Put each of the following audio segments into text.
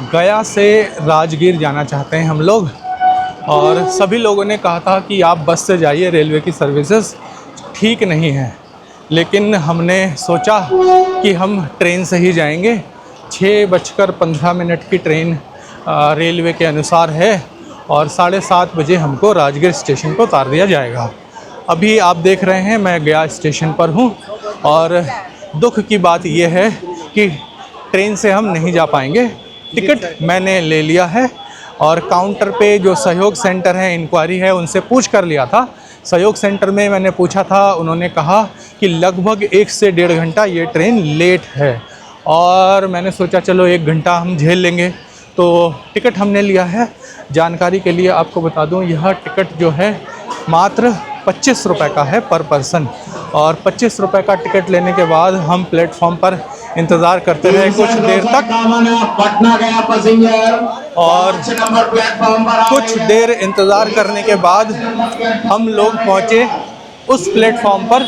गया से राजगीर जाना चाहते हैं हम लोग, और सभी लोगों ने कहा था कि आप बस से जाइए, रेलवे की सर्विसेज ठीक नहीं है। लेकिन हमने सोचा कि हम ट्रेन से ही जाएंगे। 6:15 की ट्रेन रेलवे के अनुसार है और 7:30 बजे हमको राजगीर स्टेशन पर उतार दिया जाएगा। अभी आप देख रहे हैं मैं गया स्टेशन पर हूँ, और दुख की बात यह है कि ट्रेन से हम नहीं जा पाएंगे। टिकट मैंने ले लिया है और काउंटर पे जो सहयोग सेंटर है, इंक्वायरी है, उनसे पूछ कर लिया था। सहयोग सेंटर में मैंने पूछा था, उन्होंने कहा कि लगभग 1 से 1.5 घंटा ये ट्रेन लेट है, और मैंने सोचा चलो 1 घंटा हम झेल लेंगे। तो टिकट हमने लिया है। जानकारी के लिए आपको बता दूं, यह टिकट जो है मात्र 25 रुपये का है पर पर्सन, और 25 रुपये का टिकट लेने के बाद हम प्लेटफॉर्म पर इंतज़ार करते रहे कुछ देर तक, पटना गया पैसेंजर, और कुछ देर इंतज़ार करने के बाद हम लोग पहुँचे उस प्लेटफॉर्म पर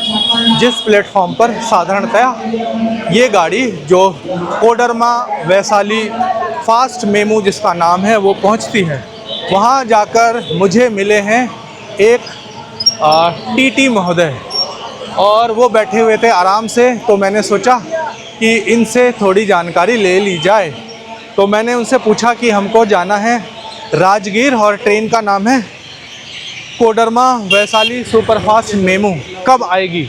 जिस प्लेटफॉर्म पर साधारणतया ये गाड़ी जो कोडरमा वैशाली फास्ट मेमू जिसका नाम है वो पहुँचती है। वहाँ जाकर मुझे मिले हैं एक टीटी महोदय, और वो बैठे हुए थे आराम से। तो मैंने सोचा कि इनसे थोड़ी जानकारी ले ली जाए। तो मैंने उनसे पूछा कि हमको जाना है राजगीर और ट्रेन का नाम है कोडरमा वैशाली सुपरफास्ट मेमू, कब आएगी?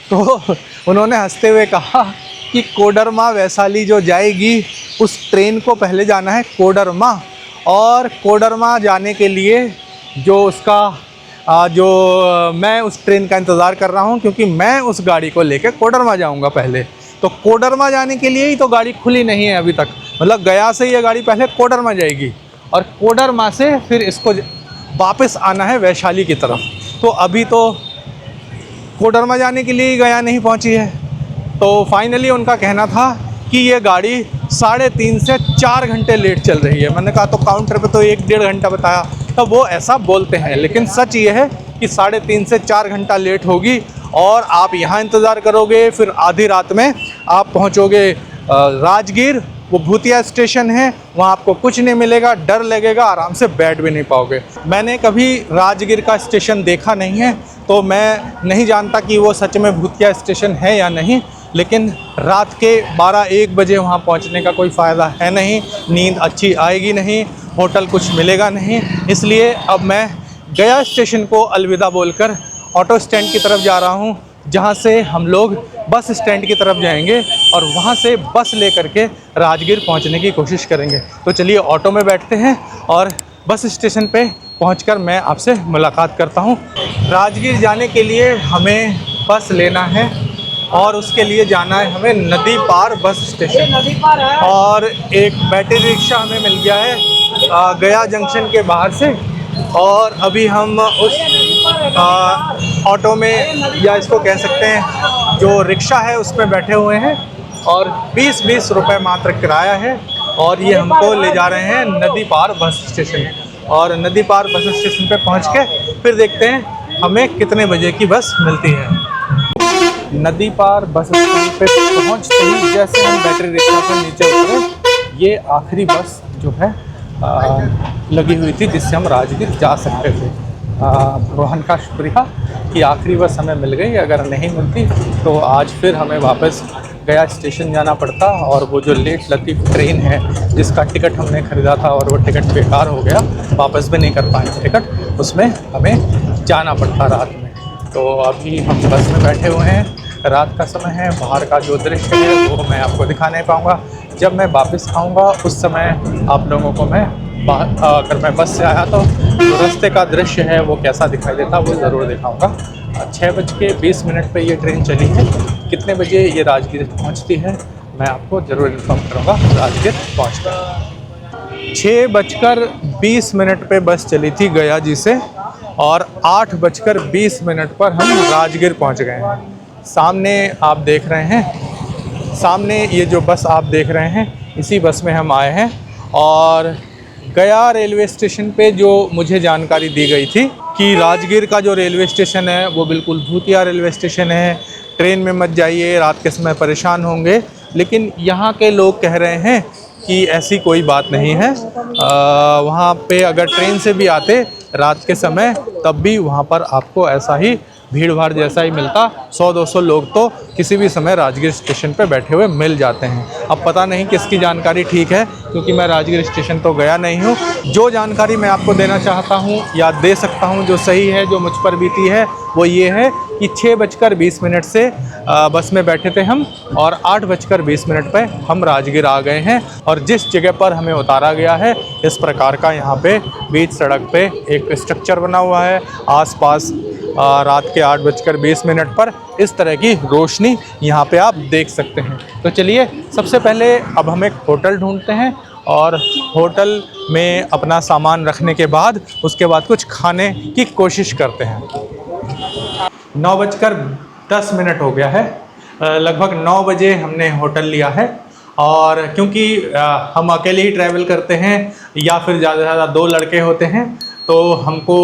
तो उन्होंने हंसते हुए कहा कि कोडरमा वैशाली जो जाएगी उस ट्रेन को पहले जाना है कोडरमा, और कोडरमा जाने के लिए जो उसका मैं उस ट्रेन का इंतज़ार कर रहा हूँ, क्योंकि मैं उस गाड़ी को लेकर कोडरमा जाऊँगा पहले। तो कोडरमा जाने के लिए ही तो गाड़ी खुली नहीं है अभी तक, मतलब गया से ये गाड़ी पहले कोडरमा जाएगी और कोडरमा से फिर इसको वापस आना है वैशाली की तरफ। तो अभी तो कोडरमा जाने के लिए ही गया नहीं पहुँची है। तो फाइनली उनका कहना था कि ये गाड़ी 3.5 से 4 घंटे लेट चल रही है। मैंने कहा तो काउंटर पे तो 1-1.5 घंटा बताया। तब वो ऐसा बोलते हैं, लेकिन सच ये है कि 3.5 से 4 घंटा लेट होगी, और आप यहाँ इंतज़ार करोगे, फिर आधी रात में आप पहुँचोगे राजगीर। वो भूतिया स्टेशन है, वहाँ आपको कुछ नहीं मिलेगा, डर लगेगा, आराम से बैठ भी नहीं पाओगे। मैंने कभी राजगीर का स्टेशन देखा नहीं है, तो मैं नहीं जानता कि वो सच में भूतिया स्टेशन है या नहीं। लेकिन रात के 12-1 बजे वहाँ पहुँचने का कोई फ़ायदा है नहीं, नींद अच्छी आएगी नहीं, होटल कुछ मिलेगा नहीं। इसलिए अब मैं गया स्टेशन को अलविदा बोलकर ऑटो स्टैंड की तरफ जा रहा हूँ, जहाँ से हम लोग बस स्टैंड की तरफ जाएंगे और वहाँ से बस लेकर के राजगीर पहुँचने की कोशिश करेंगे। तो चलिए ऑटो में बैठते हैं और बस स्टेशन पे पहुँचकर मैं आपसे मुलाकात करता हूँ। राजगीर जाने के लिए हमें बस लेना है, और उसके लिए जाना है हमें नदी पार बस स्टेशन, और एक बैटरी रिक्शा हमें मिल गया है गया जंक्शन के बाहर से। और अभी हम उस ऑटो में, या इसको कह सकते हैं जो रिक्शा है, उसमें बैठे हुए हैं, और 20-20 रुपये मात्र किराया है, और ये हमको ले जा रहे हैं नदी पार बस स्टेशन। और नदी पार बस स्टेशन पे पहुंच के फिर देखते हैं हमें कितने बजे की बस मिलती है। नदी पार बस स्टैंड पे पहुंचते ही जैसे हम बैटरी रिक्शा से नीचे उतरे, ये आखिरी बस जो है लगी हुई थी जिससे हम राजगीर जा सकते थे। भगवान का शुक्रिया कि आखिरी बस हमें मिल गई। अगर नहीं मिलती तो आज फिर हमें वापस गया स्टेशन जाना पड़ता, और वो जो लेट लतीफ़ ट्रेन है जिसका टिकट हमने ख़रीदा था और वो टिकट बेकार हो गया, वापस भी नहीं कर पाए टिकट, उसमें हमें जाना पड़ता रात में। तो अभी हम बस में बैठे हुए हैं, रात का समय है, बाहर का जो दृश्य है वो मैं आपको दिखा नहीं पाऊँगा। जब मैं वापस आऊँगा उस समय आप लोगों को मैं अगर मैं बस से आया तो जो रास्ते का दृश्य है वो कैसा दिखाई देता वो ज़रूर दिखाऊँगा। 6:20 पे ये ट्रेन चली है। कितने बजे ये राजगीर पहुँचती है मैं आपको ज़रूर इन्फॉर्म करूँगा राजगीर पहुँचकर। 6:20 पे बस चली थी गया जी से, और 8:20 पर हम राजगीर पहुँच गए हैं। सामने आप देख रहे हैं, सामने ये जो बस आप देख रहे हैं, इसी बस में हम आए हैं। और गया रेलवे स्टेशन पे जो मुझे जानकारी दी गई थी कि राजगीर का जो रेलवे स्टेशन है वो बिल्कुल भूतिया रेलवे स्टेशन है, ट्रेन में मत जाइए, रात के समय परेशान होंगे। लेकिन यहाँ के लोग कह रहे हैं कि ऐसी कोई बात नहीं है। वहाँ पे अगर ट्रेन से भी आते रात के समय तब भी वहाँ पर आपको ऐसा ही भीड़ भाड़ जैसा ही मिलता। 100-200 लोग तो किसी भी समय राजगीर स्टेशन पे बैठे हुए मिल जाते हैं। अब पता नहीं किसकी जानकारी ठीक है, क्योंकि मैं राजगीर स्टेशन तो गया नहीं हूँ। जो जानकारी मैं आपको देना चाहता हूँ या दे सकता हूँ जो सही है, जो मुझ पर बीती है, वो ये है कि 6:20 से बस में बैठे थे हम और 8:20 पर हम राजगीर आ गए हैं। और जिस जगह पर हमें उतारा गया है, इस प्रकार का यहाँ पे बीच सड़क पे एक स्ट्रक्चर बना हुआ है। आसपास रात के 8:20 पर इस तरह की रोशनी यहाँ पे आप देख सकते हैं। तो चलिए सबसे पहले अब हम एक होटल ढूंढते हैं और होटल में अपना सामान रखने के बाद उसके बाद कुछ खाने की कोशिश करते हैं। 9:10 हो गया है। लगभग 9 बजे हमने होटल लिया है। और क्योंकि हम अकेले ही ट्रैवल करते हैं या फिर ज़्यादा से ज़्यादा 2 लड़के होते हैं, तो हमको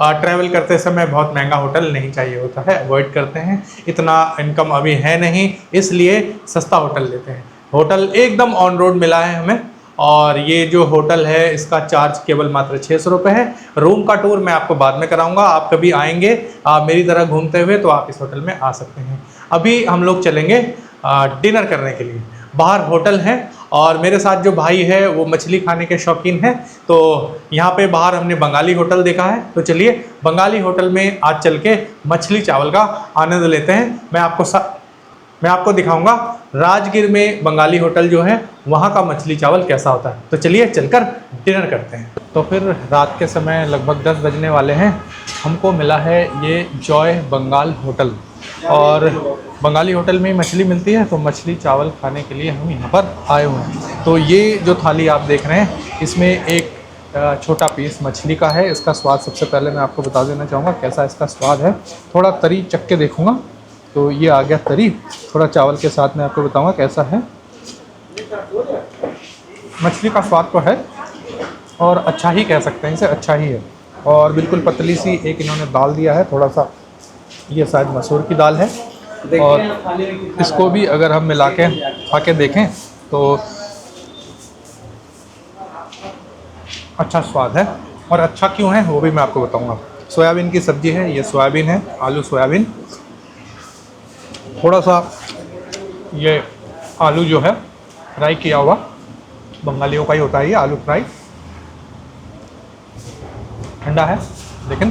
ट्रैवल करते समय बहुत महंगा होटल नहीं चाहिए होता है, अवॉइड करते हैं। इतना इनकम अभी है नहीं, इसलिए सस्ता होटल लेते हैं। होटल एकदम ऑन रोड मिला है हमें। और ये जो होटल है इसका चार्ज केवल मात्र 600 रुपये है। रूम का टूर मैं आपको बाद में कराऊंगा। आप कभी आएंगे मेरी तरह घूमते हुए तो आप इस होटल में आ सकते हैं। अभी हम लोग चलेंगे डिनर करने के लिए। बाहर होटल है और मेरे साथ जो भाई है वो मछली खाने के शौकीन है, तो यहाँ पे बाहर हमने बंगाली होटल देखा है। तो चलिए बंगाली होटल में आज चल के मछली चावल का आनंद लेते हैं। मैं आपको दिखाऊंगा राजगीर में बंगाली होटल जो है वहाँ का मछली चावल कैसा होता है। तो चलिए चलकर डिनर करते हैं। तो फिर रात के समय लगभग 10 बजने वाले हैं। हमको मिला है ये जॉय बंगाल होटल और बंगाली होटल में ही मछली मिलती है, तो मछली चावल खाने के लिए हम यहाँ पर आए हुए हैं। तो ये जो थाली आप देख रहे हैं इसमें एक छोटा पीस मछली का है। इसका स्वाद सबसे पहले मैं आपको बता देना चाहूँगा कैसा इसका स्वाद है। थोड़ा तरी चख के देखूँगा तो ये आ गया तरी। थोड़ा चावल के साथ मैं आपको बताऊँगा कैसा है। मछली का स्वाद तो है और अच्छा ही कह सकते हैं इसे, अच्छा ही है। और बिल्कुल पतली सी एक इन्होंने दाल दिया है, थोड़ा सा ये शायद मसूर की दाल है। और इसको भी अगर हम मिला के खा के देखें तो अच्छा स्वाद है। और अच्छा क्यों है वो भी मैं आपको बताऊंगा। सोयाबीन की सब्ज़ी है, ये सोयाबीन है, आलू सोयाबीन। थोड़ा सा ये आलू जो है फ्राई किया हुआ, बंगालियों का ही होता है ये आलू फ्राई। ठंडा है लेकिन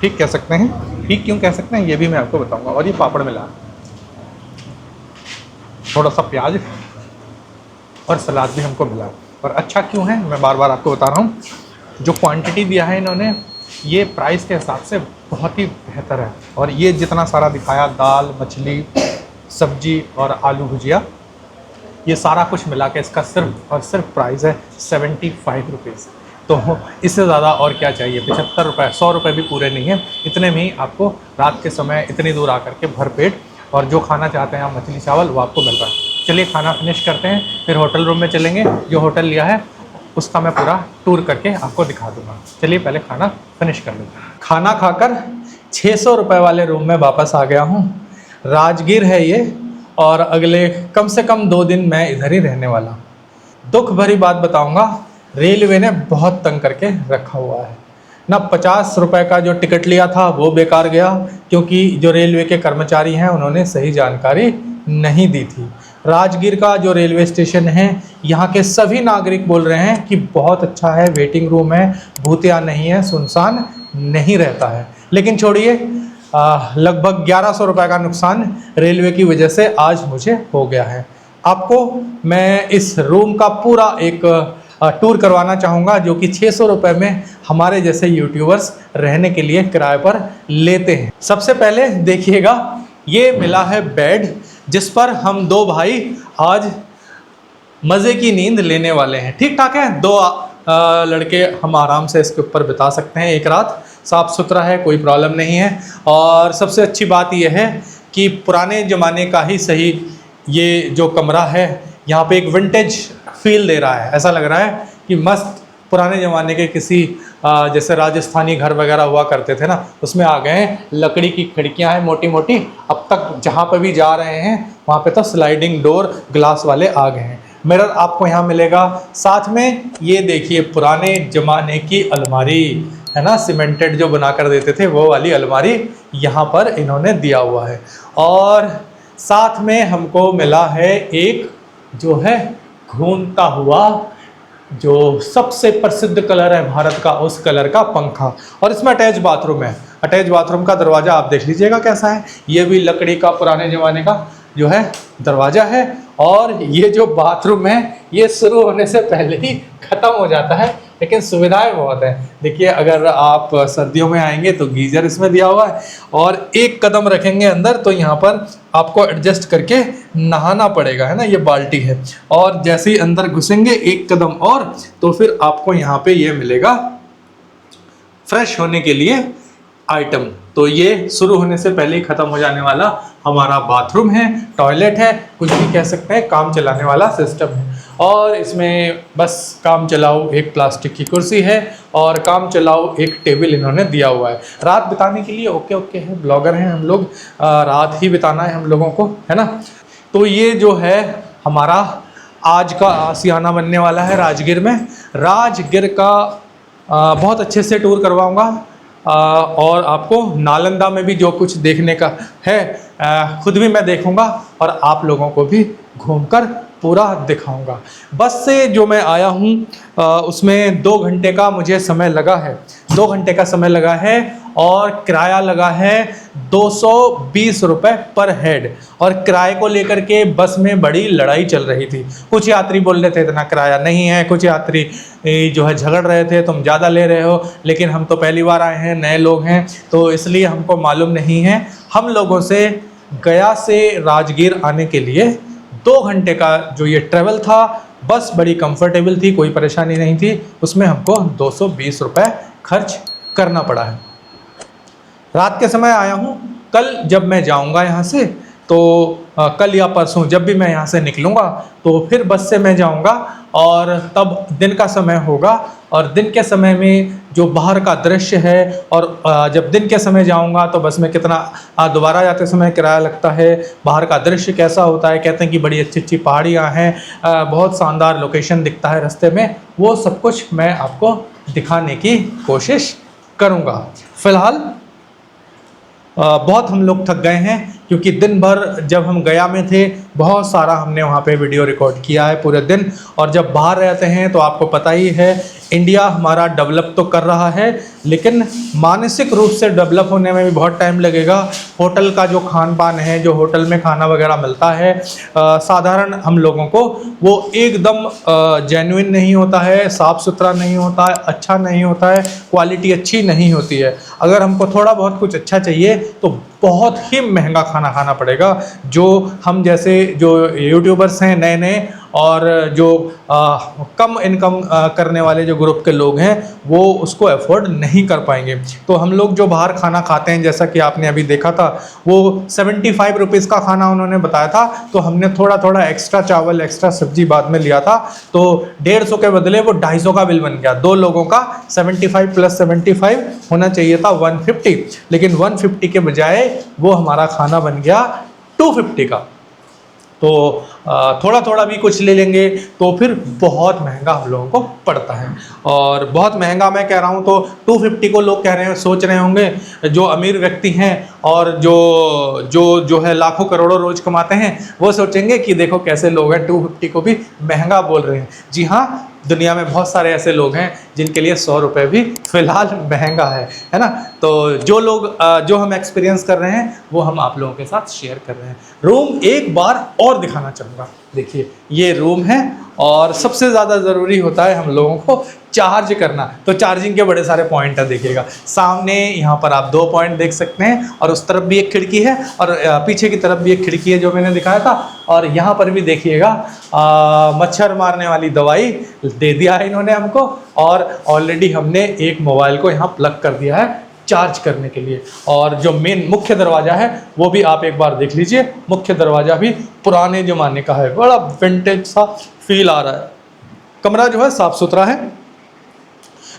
ठीक कह सकते हैं। ठीक क्यों कह सकते हैं ये भी मैं आपको बताऊंगा। और ये पापड़ मिला, थोड़ा सा प्याज और सलाद भी हमको मिला। और अच्छा क्यों है मैं बार बार आपको बता रहा हूँ। जो क्वांटिटी दिया है इन्होंने ये प्राइस के हिसाब से बहुत ही बेहतर है। और ये जितना सारा दिखाया, दाल, मछली, सब्जी और आलू भुजिया, ये सारा कुछ मिला के इसका सिर्फ और सिर्फ प्राइस है 75 रुपीज़। तो इससे ज़्यादा और क्या चाहिए। 75 रुपये, 100 रुपये भी पूरे नहीं है। इतने में ही आपको रात के समय इतनी दूर आकर के भरपेट और जो खाना चाहते हैं आप मछली चावल वो आपको मिल रहा है। चलिए खाना फिनिश करते हैं, फिर होटल रूम में चलेंगे। जो होटल लिया है उसका मैं पूरा टूर करके आपको दिखा दूँगा। चलिए पहले खाना फिनिश कर लेते हैं। खाना खाकर 600 रुपये वाले रूम में वापस आ गया हूँ। राजगीर है ये और अगले कम से कम 2 दिन मैं इधर ही रहने वाला। दुख भरी बात बताऊँगा, रेलवे ने बहुत तंग करके रखा हुआ है ना। 50 रुपये का जो टिकट लिया था वो बेकार गया, क्योंकि जो रेलवे के कर्मचारी हैं उन्होंने सही जानकारी नहीं दी थी। राजगीर का जो रेलवे स्टेशन है यहाँ के सभी नागरिक बोल रहे हैं कि बहुत अच्छा है, वेटिंग रूम है, भूतिया नहीं है, सुनसान नहीं रहता है। लेकिन छोड़िए, लगभग 1100 रुपये का नुकसान रेलवे की वजह से आज मुझे हो गया है। आपको मैं इस रूम का पूरा एक टूर करवाना चाहूँगा जो कि 600 रुपये में हमारे जैसे यूट्यूबर्स रहने के लिए किराए पर लेते हैं। सबसे पहले देखिएगा, ये मिला है बेड जिस पर हम 2 भाई आज मज़े की नींद लेने वाले हैं। ठीक ठाक है, 2 लड़के हम आराम से इसके ऊपर बिता सकते हैं एक रात। साफ़ सुथरा है, कोई प्रॉब्लम नहीं है। और सबसे अच्छी बात यह है कि पुराने ज़माने का ही सही ये जो कमरा है यहाँ पे एक विंटेज फील दे रहा है। ऐसा लग रहा है कि मस्त पुराने ज़माने के किसी जैसे राजस्थानी घर वगैरह हुआ करते थे ना, उसमें आ गए हैं। लकड़ी की खिड़कियां हैं मोटी मोटी। अब तक जहाँ पर भी जा रहे हैं वहाँ पे तो स्लाइडिंग डोर ग्लास वाले आ गए हैं। मिरर आपको यहाँ मिलेगा। साथ में ये देखिए पुराने ज़माने की अलमारी है ना, सीमेंटेड जो बना कर देते थे वो वाली अलमारी यहाँ पर इन्होंने दिया हुआ है। और साथ में हमको मिला है एक जो है घूमता हुआ जो सबसे प्रसिद्ध कलर है भारत का, उस कलर का पंखा। और इसमें अटैच बाथरूम है। अटैच बाथरूम का दरवाज़ा आप देख लीजिएगा कैसा है, ये भी लकड़ी का पुराने ज़माने का जो है दरवाज़ा है। और ये जो बाथरूम है ये शुरू होने से पहले ही ख़त्म हो जाता है, लेकिन सुविधाएं बहुत है। देखिए अगर आप सर्दियों में आएंगे तो गीज़र इसमें दिया हुआ है, और एक कदम रखेंगे अंदर तो यहाँ पर आपको एडजस्ट करके नहाना पड़ेगा, है ना, ये बाल्टी है। और जैसे ही अंदर घुसेंगे एक कदम और तो फिर आपको यहाँ पे ये मिलेगा फ्रेश होने के लिए आइटम। तो ये शुरू होने से पहले ही ख़त्म हो जाने वाला हमारा बाथरूम है, टॉयलेट है, कुछ भी कह सकते हैं, काम चलाने वाला सिस्टम है। और इसमें बस काम चलाओ एक प्लास्टिक की कुर्सी है और काम चलाओ एक टेबल इन्होंने दिया हुआ है। रात बिताने के लिए ओके है, ब्लॉगर हैं हम लोग, रात ही बिताना है हम लोगों को, है ना। तो ये जो है हमारा आज का आशियाना बनने वाला है राजगीर में। राजगीर का बहुत अच्छे से टूर करवाऊँगा और आपको नालंदा में भी जो कुछ देखने का है खुद भी मैं देखूंगा और आप लोगों को भी घूमकर पूरा दिखाऊंगा। बस से जो मैं आया हूँ उसमें 2 घंटे का मुझे समय लगा है, 2 घंटे का समय लगा है और किराया लगा है 220 रुपये पर हेड। और किराए को लेकर के बस में बड़ी लड़ाई चल रही थी। कुछ यात्री बोल रहे थे इतना किराया नहीं है, कुछ यात्री जो है झगड़ रहे थे तुम ज़्यादा ले रहे हो, लेकिन हम तो पहली बार आए हैं, नए लोग हैं, तो इसलिए हमको मालूम नहीं है। हम लोगों से गया से राजगीर आने के लिए 2 घंटे का जो ये ट्रैवल था, बस बड़ी कंफर्टेबल थी, कोई परेशानी नहीं थी, उसमें हमको 220 रुपये खर्च करना पड़ा है। रात के समय आया हूँ। कल जब मैं जाऊँगा यहाँ से तो कल या परसों जब भी मैं यहाँ से निकलूँगा तो फिर बस से मैं जाऊँगा, और तब दिन का समय होगा और दिन के समय में जो बाहर का दृश्य है, और जब दिन के समय जाऊँगा तो बस में कितना दोबारा जाते समय किराया लगता है, बाहर का दृश्य कैसा होता है, कहते हैं कि बड़ी अच्छी अच्छी पहाड़ियाँ हैं, बहुत शानदार लोकेशन दिखता है रास्ते में, वो सब कुछ मैं आपको दिखाने की कोशिश करूँगा। फ़िलहाल बहुत हम लोग थक गए हैं, क्योंकि दिन भर जब हम गया में थे बहुत सारा हमने वहाँ पे वीडियो रिकॉर्ड किया है पूरे दिन। और जब बाहर रहते हैं तो आपको पता ही है इंडिया हमारा डेवलप तो कर रहा है, लेकिन मानसिक रूप से डेवलप होने में भी बहुत टाइम लगेगा। होटल का जो खान पान है, जो होटल में खाना वगैरह मिलता है साधारण हम लोगों को, वो एकदम जेन्युइन नहीं होता है, साफ़ सुथरा नहीं होता है, अच्छा नहीं होता है, क्वालिटी अच्छी नहीं होती है। अगर हमको थोड़ा बहुत कुछ अच्छा चाहिए तो बहुत ही महंगा खाना खाना पड़ेगा, जो हम जैसे जो यूट्यूबर्स हैं नए नए और जो कम इनकम करने वाले जो ग्रुप के लोग हैं वो उसको अफोर्ड नहीं कर पाएंगे। तो हम लोग जो बाहर खाना खाते हैं, जैसा कि आपने अभी देखा था, वो 75 रुपीज़ का खाना उन्होंने बताया था, तो हमने थोड़ा थोड़ा एक्स्ट्रा चावल एक्स्ट्रा सब्जी बाद में लिया था, तो 150 के बदले वो 250 का बिल बन गया। 2 लोगों का 75 + 75 होना चाहिए था 150, लेकिन 150 के बजाय वो हमारा खाना बन गया 250 का। तो थोड़ा थोड़ा भी कुछ ले लेंगे तो फिर बहुत महंगा हम लोगों को पड़ता है। और बहुत महंगा मैं कह रहा हूँ तो 250 को लोग कह रहे हैं, सोच रहे होंगे जो अमीर व्यक्ति हैं और जो है लाखों करोड़ों रोज़ कमाते हैं, वो सोचेंगे कि देखो कैसे लोग हैं 250 को भी महंगा बोल रहे हैं। जी हाँ, दुनिया में बहुत सारे ऐसे लोग हैं जिनके लिए 100 रुपये भी फ़िलहाल महंगा है ना। तो जो लोग जो हम एक्सपीरियंस कर रहे हैं वो हम आप लोगों के साथ शेयर कर रहे हैं। रूम एक बार और दिखाना चाहूँगा। देखिए ये रूम है, और सबसे ज़्यादा ज़रूरी होता है हम लोगों को चार्ज करना, तो चार्जिंग के बड़े सारे पॉइंट है। देखिएगा सामने यहाँ पर आप 2 पॉइंट देख सकते हैं, और उस तरफ भी एक खिड़की है और पीछे की तरफ भी एक खिड़की है जो मैंने दिखाया था। और यहाँ पर भी देखिएगा मच्छर मारने वाली दवाई दे दिया है इन्होंने हमको, और ऑलरेडी हमने एक मोबाइल को यहाँ प्लग कर दिया है चार्ज करने के लिए। और जो मेन मुख्य दरवाज़ा है वो भी आप एक बार देख लीजिए। मुख्य दरवाज़ा भी पुराने ज़माने का है, बड़ा विंटेज सा फील आ रहा है। कमरा जो है साफ़ सुथरा है,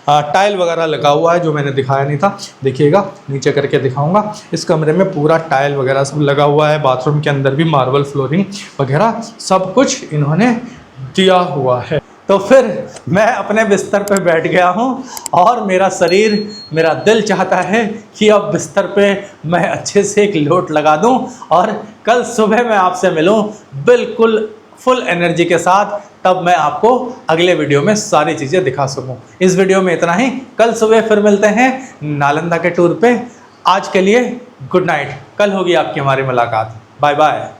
टाइल वगैरह लगा हुआ है जो मैंने दिखाया नहीं था। देखिएगा नीचे करके दिखाऊंगा। इस कमरे में पूरा टाइल वगैरह सब लगा हुआ है। बाथरूम के अंदर भी मार्बल फ्लोरिंग वगैरह सब कुछ इन्होंने दिया हुआ है। तो फिर मैं अपने बिस्तर पे बैठ गया हूँ और मेरा शरीर, मेरा दिल चाहता है कि अब बिस्तर पे मैं अच्छे से एक लोट लगा दूँ और कल सुबह मैं आपसे मिलूँ बिल्कुल फुल एनर्जी के साथ, तब मैं आपको अगले वीडियो में सारी चीज़ें दिखा सकूँ। इस वीडियो में इतना ही, कल सुबह फिर मिलते हैं नालंदा के टूर पे। आज के लिए गुड नाइट, कल होगी आपकी हमारी मुलाकात। Bye bye.